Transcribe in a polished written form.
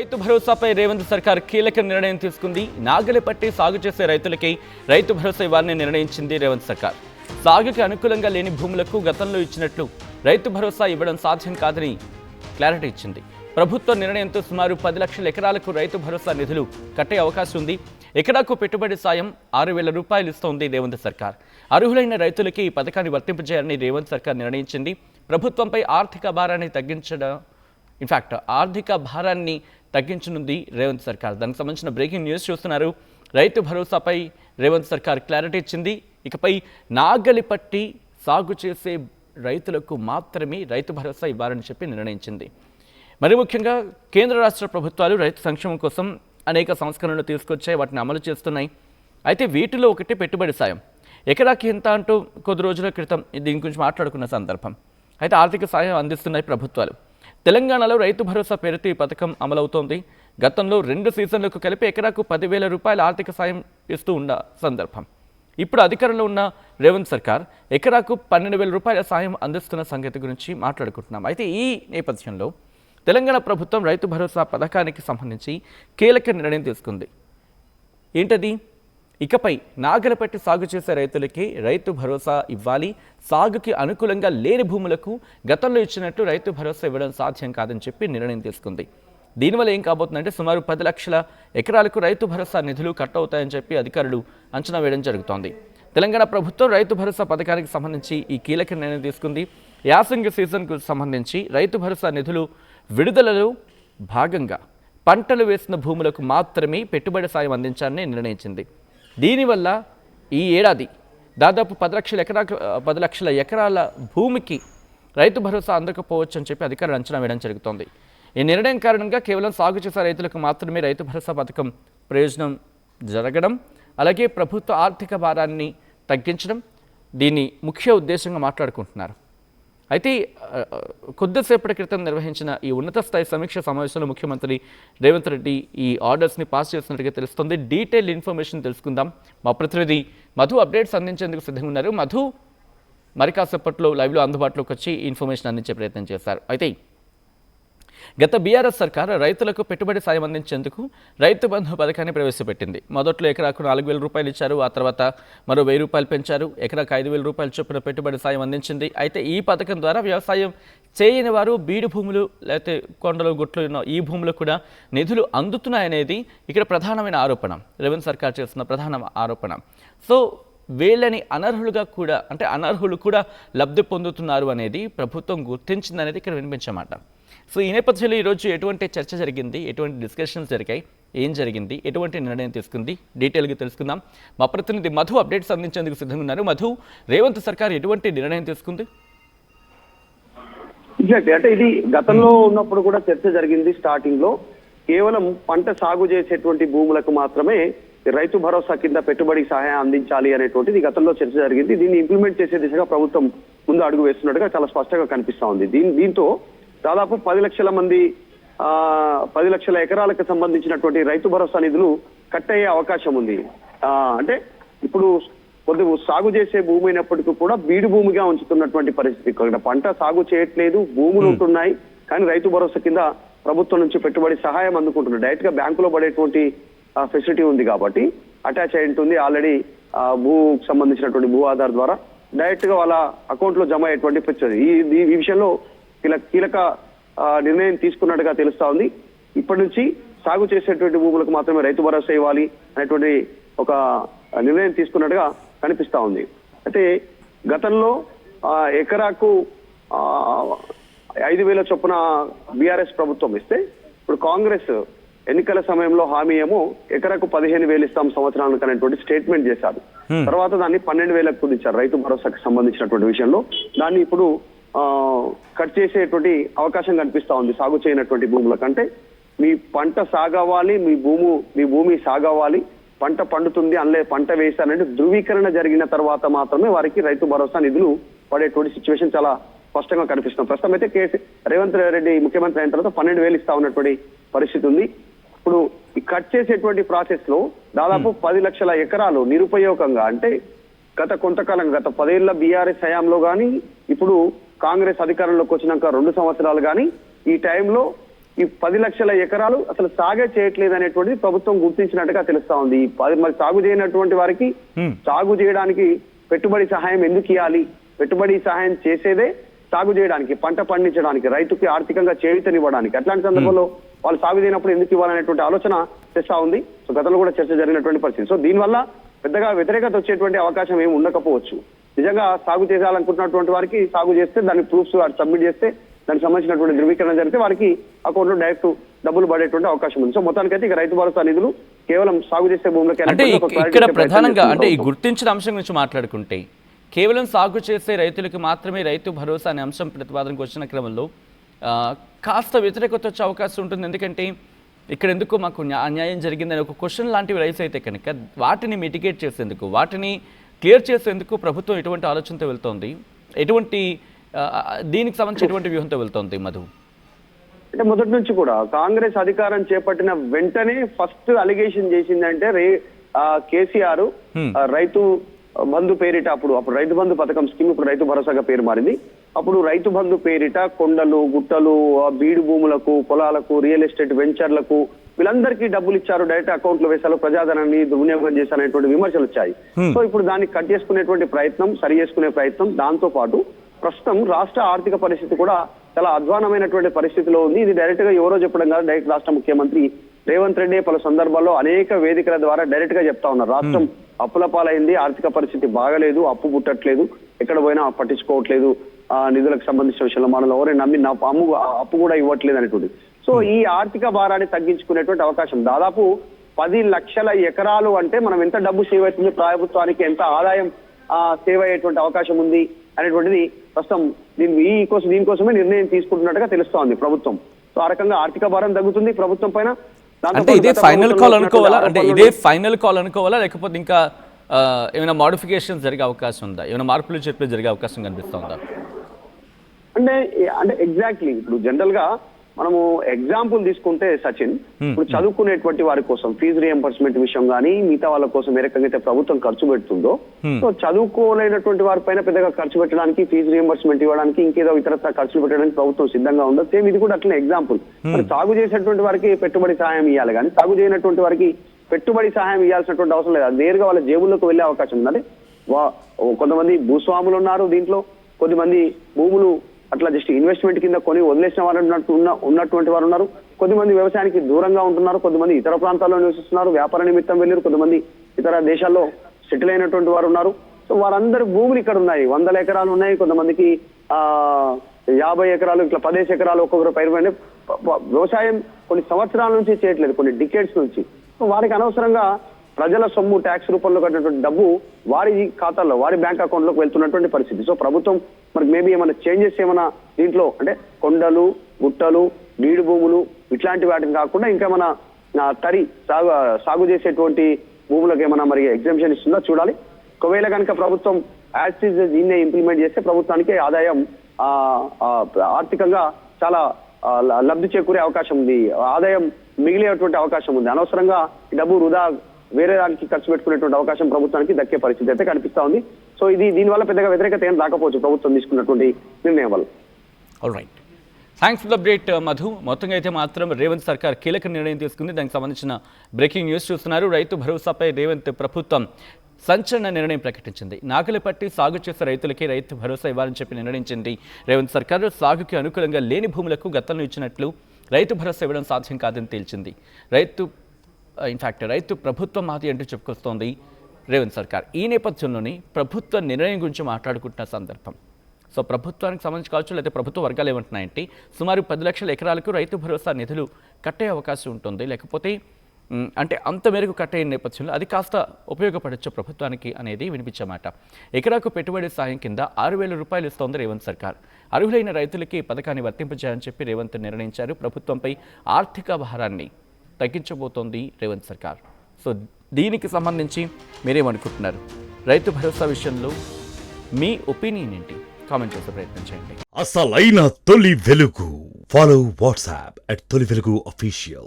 రైతు భరోసాపై రేవంత్ సర్కార్ కీలక నిర్ణయం తీసుకుంది. నాగలి పట్టి సాగు చేసే రైతులకి రైతు భరోసా ఇవ్వాలని నిర్ణయించింది రేవంత్ సర్కార్. సాగుకి అనుకూలంగా లేని భూములకు గతంలో ఇచ్చినట్లు రైతు భరోసా ఇవ్వడం సాధ్యం కాదని క్లారిటీ ఇచ్చింది. ప్రభుత్వ నిర్ణయంతో సుమారు 10 లక్షల ఎకరాలకు రైతు భరోసా నిధులు కట్టే అవకాశం ఉంది. ఎకరాకు పెట్టుబడి సాయం 6,000 రూపాయలు ఇస్తోంది రేవంత్ సర్కార్. అర్హులైన రైతులకి ఈ పథకాన్ని వర్తింపజేయాలని రేవంత్ సర్కార్ నిర్ణయించింది. ప్రభుత్వంపై ఆర్థిక భారాన్ని తగ్గించనుంది రేవంత్ సర్కార్. దానికి సంబంధించిన బ్రేకింగ్ న్యూస్ చూస్తున్నారు. రైతు భరోసాపై రేవంత్ సర్కార్ క్లారిటీ ఇచ్చింది. ఇకపై నాగలి పట్టి సాగు చేసే రైతులకు మాత్రమే రైతు భరోసా ఇవ్వాలని చెప్పి నిర్ణయించింది. మరి ముఖ్యంగా కేంద్ర రాష్ట్ర ప్రభుత్వాలు రైతు సంక్షేమం కోసం అనేక సంస్కరణలు తీసుకొచ్చాయి, వాటిని అమలు చేస్తున్నాయి. అయితే వీటిలో ఒకటి పెట్టుబడి సాయం. ఎకరాకి ఎంత అంటూ కొద్ది రోజుల క్రితం దీని గురించి మాట్లాడుకున్న సందర్భం. అయితే ఆర్థిక సాయం అందిస్తున్నాయి ప్రభుత్వాలు. తెలంగాణలో రైతు భరోసా పేరుతో ఈ పథకం అమలవుతోంది. గతంలో 2 సీజన్లకు కలిపి ఎకరాకు 10,000 రూపాయల ఆర్థిక సాయం ఇస్తూ ఉన్న సందర్భం. ఇప్పుడు అధికారంలో ఉన్న రేవంత్ సర్కార్ ఎకరాకు 12,000 రూపాయల సాయం అందిస్తున్న సంగతి గురించి మాట్లాడుకుంటున్నాం. అయితే ఈ నేపథ్యంలో తెలంగాణ ప్రభుత్వం రైతు భరోసా పథకానికి సంబంధించి కీలక నిర్ణయం తీసుకుంది. ఏంటది? ఇకపై నాగలపట్టి సాగు చేసే రైతులకి రైతు భరోసా ఇవ్వాలి. సాగుకి అనుకూలంగా లేని భూములకు గతంలో ఇచ్చినట్టు రైతు భరోసా ఇవ్వడం సాధ్యం కాదని చెప్పి నిర్ణయం తీసుకుంది. దీనివల్ల ఏం కాబోతుందంటే సుమారు 10 లక్షల ఎకరాలకు రైతు భరోసా నిధులు కట్ అవుతాయని చెప్పి అధికారులు అంచనా వేయడం జరుగుతోంది. తెలంగాణ ప్రభుత్వం రైతు భరోసా పథకానికి సంబంధించి ఈ కీలక నిర్ణయం తీసుకుంది. యాసంగి సీజన్కు సంబంధించి రైతు భరోసా నిధులు విడుదలలో భాగంగా పంటలు వేసిన భూములకు మాత్రమే పెట్టుబడి సాయం అందించాలని నిర్ణయించింది. దీనివల్ల ఈ ఏడాది దాదాపు 10 లక్షల ఎకరాల భూమికి రైతు భరోసా అందకపోవచ్చు అని చెప్పి అధికారులు అంచనా వేయడం జరుగుతోంది. ఈ నిర్ణయం కారణంగా కేవలం సాగు చేసే రైతులకు మాత్రమే రైతు భరోసా పథకం ప్రయోజనం జరగడం, అలాగే ప్రభుత్వ ఆర్థిక భారాన్ని తగ్గించడం దీని ముఖ్య ఉద్దేశంగా మాట్లాడుకుంటున్నారు. అయితే కొద్దిసేపటి క్రితం నిర్వహించిన ఈ ఉన్నత స్థాయి సమీక్ష సమావేశంలో ముఖ్యమంత్రి రేవంత్ రెడ్డి ఈ ఆర్డర్స్ని పాస్ చేసినట్టుగా తెలుస్తుంది. డీటెయిల్ ఇన్ఫర్మేషన్ తెలుసుకుందాం. మా ప్రతినిధి మధు అప్డేట్స్ అందించేందుకు సిద్ధంగా ఉన్నారు. మధు, మరి కాసేపట్లో లైవ్లో అందుబాటులోకి వచ్చి ఇన్ఫర్మేషన్ అందించే ప్రయత్నం చేశారు. అయితే గత బీఆర్ఎస్ సర్కార్ రైతులకు పెట్టుబడి సాయం అందించేందుకు రైతు బంధు పథకాన్ని ప్రవేశపెట్టింది. మొదట్లో ఎకరాకు 4,000 రూపాయలు ఇచ్చారు. ఆ తర్వాత మరో 1,000 రూపాయలు పెంచారు. ఎకరాకు 5,000 రూపాయలు చొప్పున పెట్టుబడి సాయం అందించింది. అయితే ఈ పథకం ద్వారా వ్యవసాయం చేయని వారు బీడు భూములు లేకపోతే కొండలు గుట్లు ఉన్న ఈ భూములు కూడా నిధులు అందుతున్నాయనేది ఇక్కడ ప్రధానమైన ఆరోపణ, రేవంత్ సర్కార్ చేస్తున్న ప్రధాన ఆరోపణ. సో వీళ్ళని అనర్హులు కూడా లబ్ధి పొందుతున్నారు అనేది ప్రభుత్వం గుర్తించిందనేది ఇక్కడ వినిపించమాట. సో ఈ నేపథ్యంలో ఈరోజు ఎటువంటి చర్చ జరిగింది, ఎటువంటి డిస్కషన్స్ జరిగాయి, ఏం జరిగింది, ఎటువంటి నిర్ణయం తీసుకుంది, డీటెయిల్గా తెలుసుకుందాం. మా ప్రతినిధి మధు అప్డేట్స్ అందించేందుకు సిద్ధంగా ఉన్నారు. మధు, రేవంత్ సర్కార్ ఎటువంటి నిర్ణయం తీసుకుంది? అంటే ఇది గతంలో ఉన్నప్పుడు కూడా చర్చ జరిగింది. స్టార్టింగ్ లో కేవలం పంట సాగు చేసేటువంటి భూములకు మాత్రమే రైతు భరోసా కింద పెట్టుబడి సహాయం అందించాలి అనేటువంటిది గతంలో చర్చ జరిగింది. దీన్ని ఇంప్లిమెంట్ చేసే దిశగా ప్రభుత్వం ముందు అడుగు వేస్తున్నట్టుగా చాలా స్పష్టంగా కనిపిస్తా ఉంది. దీంతో దాదాపు 10 లక్షల మంది 10 లక్షల ఎకరాలకు సంబంధించినటువంటి రైతు భరోసా నిధులు కట్ అయ్యే అవకాశం ఉంది. అంటే ఇప్పుడు కొద్ది సాగు చేసే భూమి అయినప్పటికీ కూడా బీడు భూమిగా ఉంచుతున్నటువంటి పరిస్థితి. ఇక్కడ పంట సాగు చేయట్లేదు, భూములు ఉంటున్నాయి, కానీ రైతు భరోసా కింద ప్రభుత్వం నుంచి పెట్టుబడి సహాయం అందుకుంటున్నారు. డైరెక్ట్ గా బ్యాంకులో పడేటువంటి ఫెసిలిటీ ఉంది కాబట్టి అటాచ్ అయి ఉంటుంది. ఆల్రెడీ భూకు సంబంధించినటువంటి భూ ఆధార్ ద్వారా డైరెక్ట్ గా వాళ్ళ అకౌంట్ లో జమ అయ్యేటువంటి పరిస్థితి. ఈ విషయంలో కీలక నిర్ణయం తీసుకున్నట్టుగా తెలుస్తా ఉంది. ఇప్పటి నుంచి సాగు చేసేటువంటి భూములకు మాత్రమే రైతు భరోసా ఇవ్వాలి అనేటువంటి ఒక నిర్ణయం తీసుకున్నట్టుగా కనిపిస్తా ఉంది. అయితే గతంలో ఎకరాకు 5,000 చొప్పున బీఆర్ఎస్ ప్రభుత్వం ఇస్తే, ఇప్పుడు కాంగ్రెస్ ఎన్నికల సమయంలో హామీ ఏమో ఎకరాకు 15,000 ఇస్తాం సంవత్సరానికి అనేటువంటి స్టేట్మెంట్ చేశారు. తర్వాత దాన్ని 12,000 కుదించారు రైతు భరోసాకి సంబంధించినటువంటి విషయంలో. దాన్ని ఇప్పుడు కట్ చేసేటువంటి అవకాశం కనిపిస్తా ఉంది. సాగు చేయనటువంటి భూముల కంటే మీ పంట సాగవాలి, మీ భూమి సాగవాలి, పంట పండుతుంది, అందులో పంట వేశానంటే ధృవీకరణ జరిగిన తర్వాత మాత్రమే వారికి రైతు భరోసా నిధులు పడేటువంటి సిచ్యువేషన్ చాలా స్పష్టంగా కనిపిస్తుంది. ప్రస్తుతం అయితే రేవంత్ రెడ్డి ముఖ్యమంత్రి అయిన తర్వాత 12,000 ఇస్తా ఉన్నటువంటి పరిస్థితి ఉంది. ఇప్పుడు ఈ కట్ చేసేటువంటి ప్రాసెస్ లో దాదాపు 10 లక్షల ఎకరాలు నిరుపయోగంగా, అంటే గత కొంతకాలంగా గత 10 ఏళ్ల బీఆర్ఎస్ హయాంలో కానీ ఇప్పుడు కాంగ్రెస్ అధికారంలోకి వచ్చినాక 2 సంవత్సరాలు కానీ ఈ టైంలో ఈ 10 లక్షల ఎకరాలు అసలు సాగే చేయట్లేదు అనేటువంటిది ప్రభుత్వం గుర్తించినట్టుగా తెలుస్తా ఉంది. మరి సాగు చేయనటువంటి వారికి సాగు చేయడానికి పెట్టుబడి సహాయం ఎందుకు ఇవ్వాలి? పెట్టుబడి సహాయం చేసేదే సాగు చేయడానికి, పంట పండించడానికి, రైతుకి ఆర్థికంగా చేయూతనివ్వడానికి. అట్లాంటి సందర్భంలో వాళ్ళు సాగు చేయనప్పుడు ఎందుకు ఇవ్వాలనేటువంటి ఆలోచన తెస్తా ఉంది. సో గతంలో కూడా చర్చ జరిగినటువంటి పరిస్థితి. సో దీనివల్ల పెద్దగా వ్యతిరేకత వచ్చేటువంటి అవకాశం ఏమి ఉండకపోవచ్చు. నిజంగా సాగు చేయాలనుకుంటున్నటువంటి వారికి సాగు చేస్తే దాని ప్రూఫ్స్ సబ్మిట్ చేస్తే దానికి సంబంధించినటువంటి ధృవీకరణ జరిగితే వారికి అకౌంట్ లో డైరెక్ట్ డబ్బులు పడేటువంటి అవకాశం ఉంది. సో మొత్తానికైతే ఇక రైతు భరోసా నిధులు కేవలం సాగు చేసే భూములకి అంటే ఇక్కడ ప్రధానంగా అంటే ఈ గుర్తించిన అంశం గురించి మాట్లాడుకుంటే కేవలం సాగు చేసే రైతులకి మాత్రమే రైతు భరోసా అనే అంశం ప్రతిపాదనకు వచ్చిన క్రమంలో కాస్త వ్యతిరేకత వచ్చే అవకాశం ఉంటుంది. ఎందుకంటే ఇక్కడ ఎందుకు మాకు అన్యాయం జరిగిందని ఒక క్వశ్చన్ లాంటివి రైస్ అయితే కనుక వాటిని మిటిగేట్ చేసేందుకు, వాటిని క్లియర్ చేసేందుకు ప్రభుత్వం ఎటువంటి ఆలోచనతో వెళ్తోంది, ఎటువంటి దీనికి సంబంధించి ఎటువంటి వ్యూహంతో వెళ్తోంది మధు? అంటే మొదటి నుంచి కూడా కాంగ్రెస్ అధికారం చేపట్టిన వెంటనే ఫస్ట్ అలిగేషన్ చేసిందంటే కేసీఆర్ రైతు బంధు పేరిట అప్పుడు రైతు బంధు పథకం స్కీమ్ ఇప్పుడు రైతు భరోసాగా పేరు మారింది. అప్పుడు రైతు బంధు పేరిట కొండలు, గుట్టలు, బీడు భూములకు, పొలాలకు, రియల్ ఎస్టేట్ వెంచర్లకు వీళ్ళందరికీ డబ్బులు ఇచ్చారు, డైరెక్ట్ అకౌంట్ లో వేశారు, ప్రజాధనాన్ని దుర్వినియోగం చేశారనేటువంటి విమర్శలు వచ్చాయి. సో ఇప్పుడు దాన్ని కట్ చేసుకునేటువంటి ప్రయత్నం, సరి చేసుకునే ప్రయత్నం, దాంతో పాటు ప్రస్తుతం రాష్ట్ర ఆర్థిక పరిస్థితి కూడా చాలా అధ్వానమైనటువంటి పరిస్థితిలో ఉంది. ఇది డైరెక్ట్ గా ఎవరో చెప్పడం కాదు, డైరెక్ట్ రాష్ట్ర ముఖ్యమంత్రి రేవంత్ రెడ్డి పలు సందర్భాల్లో అనేక వేదికల ద్వారా డైరెక్ట్ గా చెప్తా ఉన్నారు. రాష్ట్రం అప్పుల పాలైంది, ఆర్థిక పరిస్థితి బాగలేదు, అప్పు పుట్టట్లేదు, ఎక్కడ పోయినా పట్టించుకోవట్లేదు, నిధులకు సంబంధించిన విషయంలో మనలో ఎవరైనా నమ్మి అప్పు కూడా ఇవ్వట్లేదు అనేటువంటి. సో ఈ ఆర్థిక భారాన్ని తగ్గించుకునేటువంటి అవకాశం దాదాపు 10 లక్షల ఎకరాలు అంటే మనం ఎంత డబ్బు సేవ్ అవుతుంది, ప్రభుత్వానికి ఎంత ఆదాయం సేవ్ అయ్యేటువంటి అవకాశం ఉంది అనేటువంటిది ప్రస్తుతం దీనికోసమే నిర్ణయం తీసుకుంటున్నట్టుగా తెలుస్తోంది ప్రభుత్వం. సో ఆ రకంగా ఆర్థిక భారం తగ్గుతుంది ప్రభుత్వం పైన. అంటే ఇదే ఫైనల్ కాల్ అనుకోవాలా? అంటే ఇదే ఫైనల్ కాల్ అనుకోవాలా, లేకపోతే ఇంకా ఏమైనా మోడిఫికేషన్ జరిగే అవకాశం ఉందా, ఏమైనా మార్పులు చేర్పులు జరిగే అవకాశం కనిపిస్తుందా? అంటే ఎగ్జాక్ట్లీ ఇప్పుడు జనరల్ గా మనము ఎగ్జాంపుల్ తీసుకుంటే సచిన్, ఇప్పుడు చదువుకునేటువంటి వారి కోసం ఫీజు రియంబర్స్మెంట్ విషయం కానీ మిగతా వాళ్ళ కోసం ఏ రకంగా అయితే ప్రభుత్వం ఖర్చు పెడుతుందో, సో చదువుకోలేనటువంటి వారి పైన పెద్దగా ఖర్చు పెట్టడానికి, ఫీజు రియంబర్స్మెంట్ ఇవ్వడానికి, ఇంకేదో ఇతర ఖర్చులు పెట్టడానికి ప్రభుత్వం సిద్ధంగా ఉండదు. సేమ్ ఇది కూడా అట్లనే ఎగ్జాంపుల్. మరి సాగు చేసేటువంటి వారికి పెట్టుబడి సహాయం ఇవ్వాలి కానీ సాగు చేయనటువంటి వారికి పెట్టుబడి సహాయం ఇవ్వాల్సినటువంటి అవసరం లేదు. అది నేరుగా వాళ్ళ జేబుల్లోకి వెళ్లే అవకాశం ఉంది. అంటే కొంతమంది భూస్వాములు ఉన్నారు దీంట్లో, కొద్దిమంది భూములు అట్లా జస్ట్ ఇన్వెస్ట్మెంట్ కింద కొని వదిలేసిన వారు ఉన్నటువంటి వారు ఉన్నారు, కొద్దిమంది వ్యవసాయానికి దూరంగా ఉంటున్నారు, కొంతమంది ఇతర ప్రాంతాల్లో నివసిస్తున్నారు, వ్యాపార నిమిత్తం వెళ్ళారు, కొంతమంది ఇతర దేశాల్లో సెటిల్ అయినటువంటి వారు ఉన్నారు. సో వారందరి భూములు ఇక్కడ ఉన్నాయి, 100 ఎకరాలు ఉన్నాయి, కొంతమందికి 50 ఎకరాలు, ఇట్లా 10 ఎకరాలు ఒక్కొక్కరు పైరు. వ్యవసాయం కొన్ని సంవత్సరాల నుంచి చేయట్లేదు, కొన్ని డికేడ్స్ నుంచి. సో వారికి అనవసరంగా ప్రజల సొమ్ము ట్యాక్స్ రూపంలో కట్టినటువంటి డబ్బు వారి ఖాతాల్లో, వారి బ్యాంక్ అకౌంట్ లోకి వెళ్తున్నటువంటి పరిస్థితి. సో ప్రభుత్వం మరి మేబీ ఏమైనా చేంజెస్ ఏమైనా దీంట్లో, అంటే కొండలు, గుట్టలు, బీడు భూములు ఇట్లాంటి వాటిని కాకుండా ఇంకేమైనా సాగు చేసేటువంటి భూములకు ఏమైనా మరి ఎగ్జామ్షన్ ఇస్తుందో చూడాలి. ఒకవేళ కనుక ప్రభుత్వం యాజ్ దీన్నే ఇంప్లిమెంట్ చేస్తే ప్రభుత్వానికి ఆదాయం ఆర్థికంగా చాలా లబ్ధి చేకూరే అవకాశం ఉంది, ఆదాయం మిగిలేటువంటి అవకాశం ఉంది. అనవసరంగా ఈ డబ్బు వృధా వేరే దానికి ఖర్చు పెట్టుకునేటువంటి అవకాశం ప్రభుత్వానికి దక్కే పరిస్థితి అయితే కనిపిస్తా ఉంది. సో దీనివల్ల పెద్దగా వ్యతిరేకత ఏం రాకపోవచ్చు ప్రభుత్వం తీసుకున్నటువంటి నిర్ణయం వల్ల. Alright, thanks for the update Madhu. మొత్తంగా అయితే మాత్రం రేవంత్ సర్కార్ కీలక నిర్ణయం తీసుకుంది. దానికి సంబంధించిన బ్రేకింగ్ న్యూస్ చూస్తున్నారు. రైతు భరోసాపై రేవంత్ ప్రభుత్వం సంచలన నిర్ణయం ప్రకటించింది. నాగలి పట్టి సాగు చేసే రైతులకి రైతు భరోసా ఇవ్వాలని చెప్పి నిర్ణయించింది రేవంత్ సర్కార్. సాగుకి అనుకూలంగా లేని భూములకు గతంలో ఇచ్చినట్లు రైతు భరోసా ఇవ్వడం సాధ్యం కాదని తేల్చింది. రైతు ప్రభుత్వం మాది అంటూ చెప్పుకొస్తోంది రేవంత్ సర్కార్. ఈ నేపథ్యంలోనే ప్రభుత్వ నిర్ణయం గురించి మాట్లాడుకుంటున్న సందర్భం. సో ప్రభుత్వానికి సంబంధించి కావచ్చు, లేకపోతే ప్రభుత్వ వర్గాలు ఏమంటున్నాయంటే సుమారు 10 లక్షల ఎకరాలకు రైతు భరోసా నిధులు కట్టే అవకాశం ఉంటుంది, లేకపోతే అంటే అంత మేరకు కట్టే నేపథ్యంలో అది కాస్త ఉపయోగపడవచ్చు ప్రభుత్వానికి అనేది వినిపించమాట. ఎకరాకు పెట్టుబడి సాయం కింద 6,000 రూపాయలు ఇస్తోంది రేవంత్ సర్కార్. అర్హులైన రైతులకి పథకాన్ని వర్తింపజేయాలని చెప్పి రేవంత్ నిర్ణయించారు. ప్రభుత్వంపై ఆర్థిక భారాన్ని తగ్గించబోతోంది రేవంత్ సర్కార్. సో దీనికి సంబంధించి మీరేమనుకుంటున్నారు? రైతు భరోసా విషయంలో మీ ఒపీనియన్ ఏంటి? కామెంట్ చేసే ప్రయత్నం చేయండి. అసలైన తొలి వెలుగు. ఫాలో వాట్సాప్ @తొలి వెలుగు official.